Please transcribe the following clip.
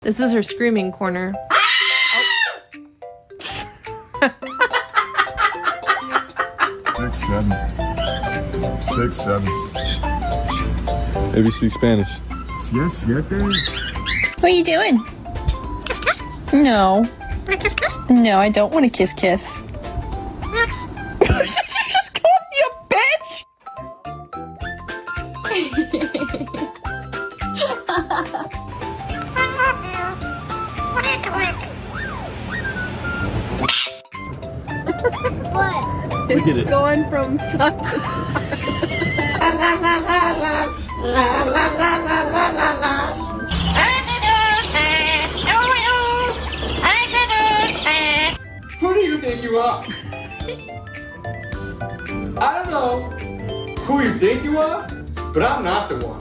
This is her screaming corner. Six, seven. 6, 7. Maybe speak Spanish. Yes, siete. What are you doing? Kiss, kiss. No. Kiss, kiss. No, I don't want to kiss kiss. Next. Did you just call me a bitch? What are you doing? What? Look at it. Going from side to Who do you think you are? I don't know who you think you are, but I'm not the one.